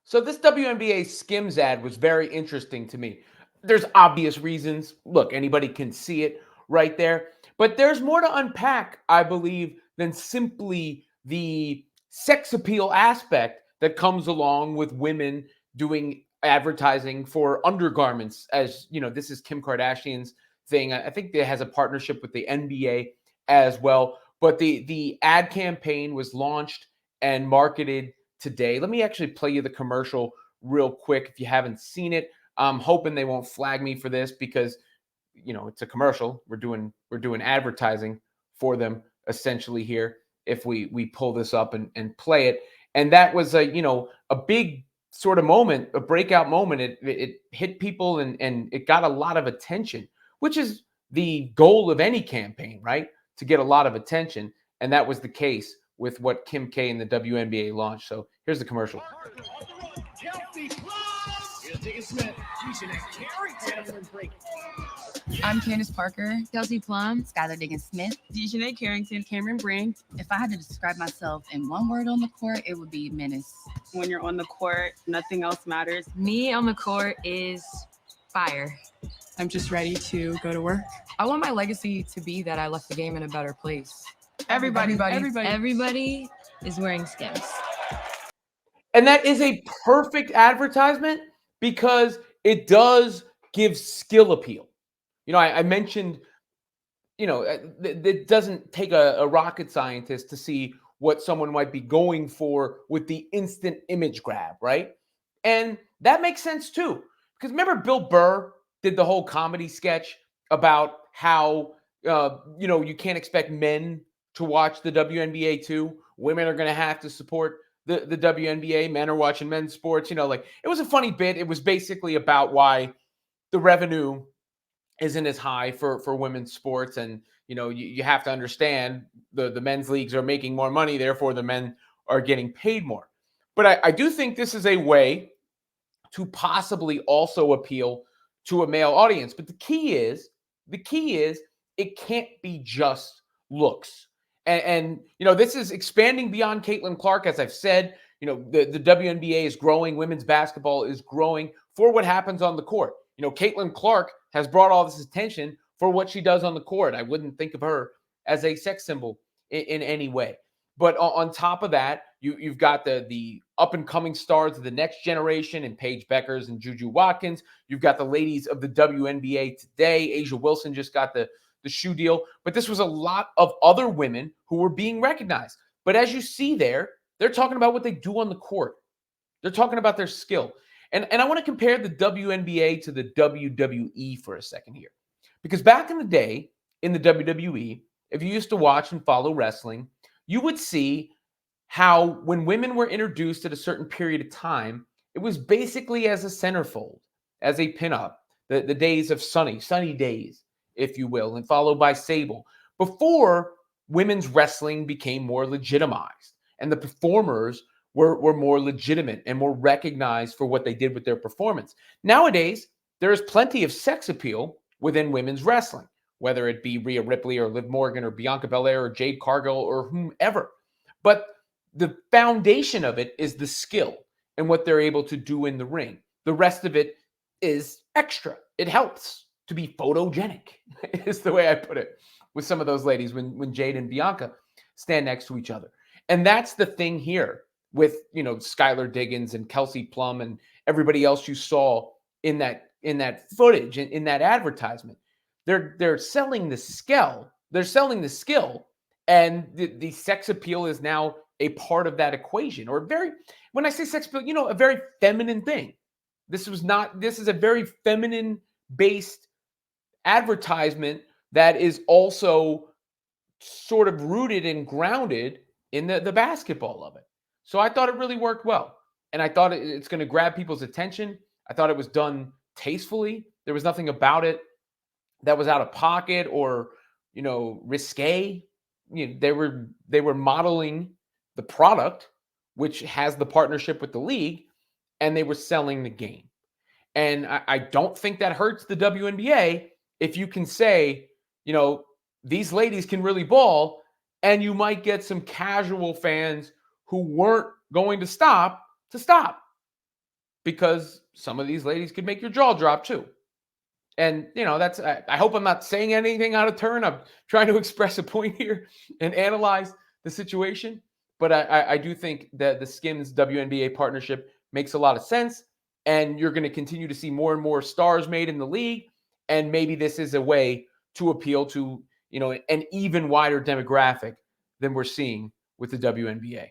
So this WNBA Skims ad was very interesting to me. There's obvious reasons. Look, anybody can see it right there. But there's more to unpack, I believe, than simply the sex appeal aspect that comes along with women doing advertising for undergarments. As you know, this is Kim Kardashian's thing. I think it has a partnership with the NBA as well. But the ad campaign was launched and marketed today. Let me actually play you the commercial real quick if you haven't seen it. I'm hoping they won't flag me for this because it's a commercial. We're doing advertising for them essentially here if we pull this up and play it. And that was a big sort of moment, a breakout moment. It hit people and it got a lot of attention, which is the goal of any campaign, right? To get a lot of attention. And that was the case with what Kim K and the WNBA launched. So here's the commercial. I'm Candace Parker, Kelsey Plum, Skylar Diggins-Smith, Dejanay Carrington, Cameron Brink. If I had to describe myself in one word on the court, it would be menace. When you're on the court, nothing else matters. Me on the court is fire. I'm just ready to go to work. I want my legacy to be that I left the game in a better place. Everybody is wearing Skims. And that is a perfect advertisement because it does give skill appeal. I mentioned, it doesn't take a rocket scientist to see what someone might be going for with the instant image grab, right? And that makes sense too. Because remember Bill Burr did the whole comedy sketch about how, you can't expect men to watch the WNBA too. Women are going to have to support the WNBA. Men are watching men's sports. It was a funny bit. It was basically about why the revenue isn't as high for women's sports. And, you have to understand the men's leagues are making more money. Therefore, the men are getting paid more. But I do think this is a way to possibly also appeal to a male audience. But the key is it can't be just looks. And this is expanding beyond Caitlin Clark. As I've said, the WNBA is growing. Women's basketball is growing for what happens on the court. Caitlin Clark has brought all this attention for what she does on the court. I wouldn't think of her as a sex symbol in any way. But on top of that, you've got the up-and-coming stars of the next generation in Paige Beckers and Juju Watkins. You've got the ladies of the WNBA today. Asia Wilson just got the shoe deal. But this was a lot of other women who were being recognized. But as you see there, they're talking about what they do on the court. They're talking about their skill. And I want to compare the WNBA to the WWE for a second here. Because back in the day, in the WWE, if you used to watch and follow wrestling, you would see how when women were introduced at a certain period of time, it was basically as a centerfold, as a pinup, the days of sunny days, if you will, and followed by Sable, before women's wrestling became more legitimized and the performers were more legitimate and more recognized for what they did with their performance. Nowadays, there is plenty of sex appeal within women's wrestling, whether it be Rhea Ripley or Liv Morgan or Bianca Belair or Jade Cargill or whomever. But the foundation of it is the skill and what they're able to do in the ring. The rest of it is extra. It helps to be photogenic, is the way I put it, with some of those ladies when Jade and Bianca stand next to each other. And that's the thing here with, Skylar Diggins and Kelsey Plum and everybody else you saw in that footage, in that advertisement. They're selling the skill. They're selling the skill, and the sex appeal is now a part of that equation. Or when I say sex appeal, a very feminine thing. This is a very feminine based advertisement that is also sort of rooted and grounded in the basketball of it. So I thought it really worked well. And I thought it's going to grab people's attention. I thought it was done tastefully. There was nothing about it that was out of pocket or, risque. They were modeling the product, which has the partnership with the league, and they were selling the game. And I don't think that hurts the WNBA if you can say, these ladies can really ball, and you might get some casual fans who weren't going to stop. because some of these ladies could make your jaw drop too. And, that's, I hope I'm not saying anything out of turn. I'm trying to express a point here and analyze the situation. But I do think that the Skims WNBA partnership makes a lot of sense. And you're going to continue to see more and more stars made in the league. And maybe this is a way to appeal to, an even wider demographic than we're seeing with the WNBA.